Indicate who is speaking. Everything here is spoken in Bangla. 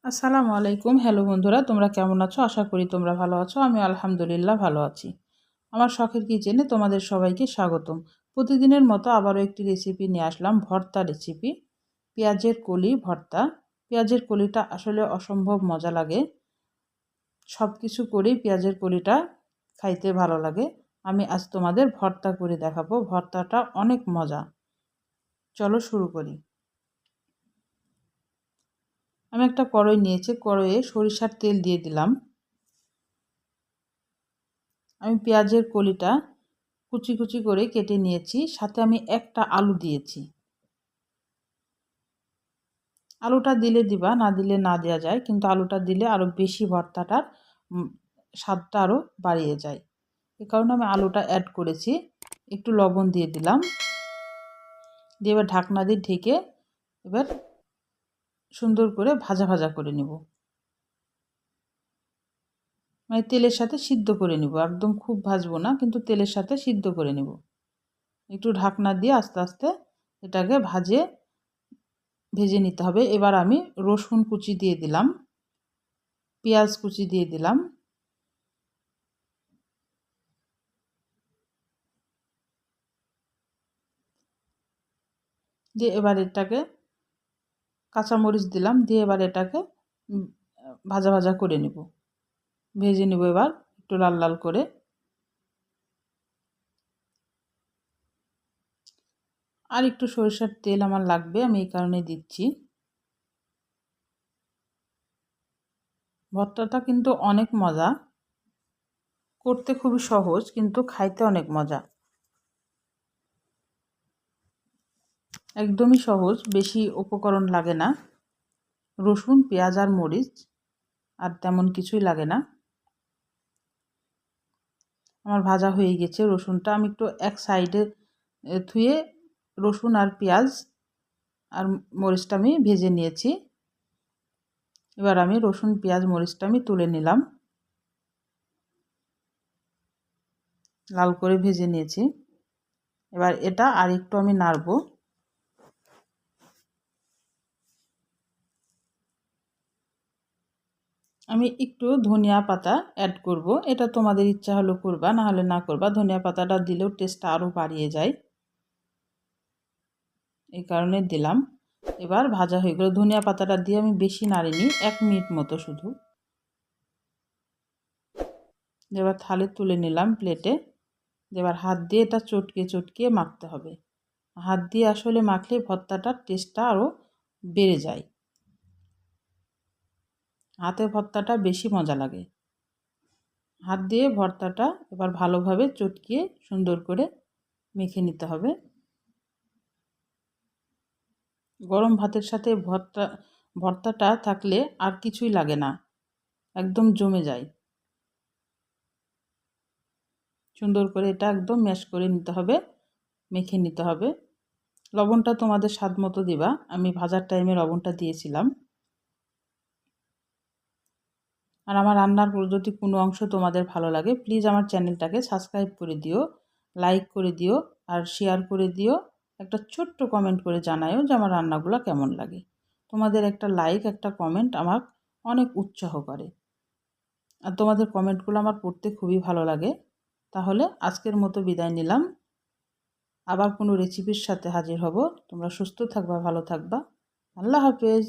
Speaker 1: আসসালামু আলাইকুম। হ্যালো বন্ধুরা, তোমরা কেমন আছো? আশা করি তোমরা ভালো আছো। আমি আলহামদুলিল্লাহ ভালো আছি। আমার শখের কিচেনে তোমাদের সবাইকে স্বাগতম। প্রতিদিনের মতো আবারও একটি রেসিপি নিয়ে আসলাম, ভর্তা রেসিপি। পেঁয়াজের কলি ভর্তা। পেঁয়াজের কলিটা আসলে অসম্ভব মজা লাগে। সব কিছু করেই পেঁয়াজের কলিটা খাইতে ভালো লাগে। আমি আজ তোমাদের ভর্তা করে দেখাবো। ভর্তাটা অনেক মজা। চলো শুরু করি। আমি একটা কড়াই নিয়েছি, কড়াইয়ে সরিষার তেল দিয়ে দিলাম। আমি পেঁয়াজের কলিটা কুচি কুচি করে কেটে নিয়েছি, সাথে আমি একটা আলু দিয়েছি। আলুটা দিলে দিবা, না দিলে না দেওয়া যায়, কিন্তু আলুটা দিলে আরও বেশি ভর্তাটার স্বাদটা আরও বাড়িয়ে যায়। এ কারণে আমি আলুটা অ্যাড করেছি। একটু লবণ দিয়ে দিলাম, দিয়ে এবার ঢাকনা দিয়ে ঢেকে এবার সুন্দর করে ভাজা ভাজা করে নেব। মানে তেলের সাথে সিদ্ধ করে নেব, একদম খুব ভাজবো না, কিন্তু তেলের সাথে সিদ্ধ করে নেব। একটু ঢাকনা দিয়ে আস্তে আস্তে এটাকে ভেজে নিতে হবে। এবার আমি রসুন কুচি দিয়ে দিলাম, পেঁয়াজ কুচি দিয়ে দিলাম, দিয়ে এবার এটাকে কাঁচামরিচ দিলাম, দিয়ে এবার এটাকে ভাজা ভাজা করে নেব, ভেজে নেব এবার একটু লাল লাল করে। আর একটু সরিষার তেল আমার লাগবে, আমি এই কারণে দিচ্ছি। ভর্তাটা কিন্তু অনেক মজা, করতে খুবই সহজ, কিন্তু খাইতে অনেক মজা। একদমই সহজ, বেশি উপকরণ লাগে না। রসুন, পেঁয়াজ আর মরিচ, আর তেমন কিছুই লাগে না। আমার ভাজা হয়ে গেছে রসুনটা। আমি একটু এক সাইডে ধুয়ে রসুন আর পেঁয়াজ আর মরিচটা আমি ভেজে নিয়েছি। এবার আমি রসুন, পেঁয়াজ, মরিচটা আমি তুলে নিলাম, লাল করে ভেজে নিয়েছি। এবার এটা আর একটু আমি নাড়বো। আমি একটু ধনিয়া পাতা অ্যাড করব, এটা তোমাদের ইচ্ছা হলো করবা, না হলে না করবা। ধনিয়া পাতাটা দিলেও টেস্টটা আরও বাড়িয়ে যায়, এই কারণে দিলাম। এবার ভাজা হয়ে গেল। ধনিয়া পাতাটা দিয়ে আমি বেশি নাড়িনি, 1 মিনিট মতো শুধু। এবার থালে তুলে নিলাম প্লেটে। এবার হাত দিয়ে এটা চটকে চটকে মাখতে হবে। হাত দিয়ে আসলে মাখলে ভর্তাটার টেস্টটা আরও বেড়ে যায়। হাতে ভর্তাটা বেশি মজা লাগে। হাত দিয়ে ভর্তাটা এবার ভালোভাবে চটকিয়ে সুন্দর করে মেখে নিতে হবে। গরম ভাতের সাথে ভর্তাটা থাকলে আর কিছুই লাগে না, একদম জমে যায়। সুন্দর করে এটা একদম ম্যাশ করে নিতে হবে, মেখে নিতে হবে। লবণটা তোমাদের স্বাদ মতো দিবা, আমি ভাজার টাইমে লবণটা দিয়েছিলাম। আর আমার রান্নার যদি কোনো অংশ তোমাদের ভালো লাগে, প্লিজ আমার চ্যানেলটাকে সাবস্ক্রাইব করে দিও, লাইক করে দিও, আর শেয়ার করে দিও। একটা ছোট্ট কমেন্ট করে জানায়ও যে আমার রান্নাগুলো কেমন লাগে। তোমাদের একটা লাইক, একটা কমেন্ট আমার অনেক উৎসাহ করে, আর তোমাদের কমেন্টগুলো আমার পড়তে খুবই ভালো লাগে। তাহলে আজকের মতো বিদায় নিলাম, আবার কোনো রেসিপির সাথে হাজির হব। তোমরা সুস্থ থাকবা, ভালো থাকবা। আল্লাহ হাফেজ।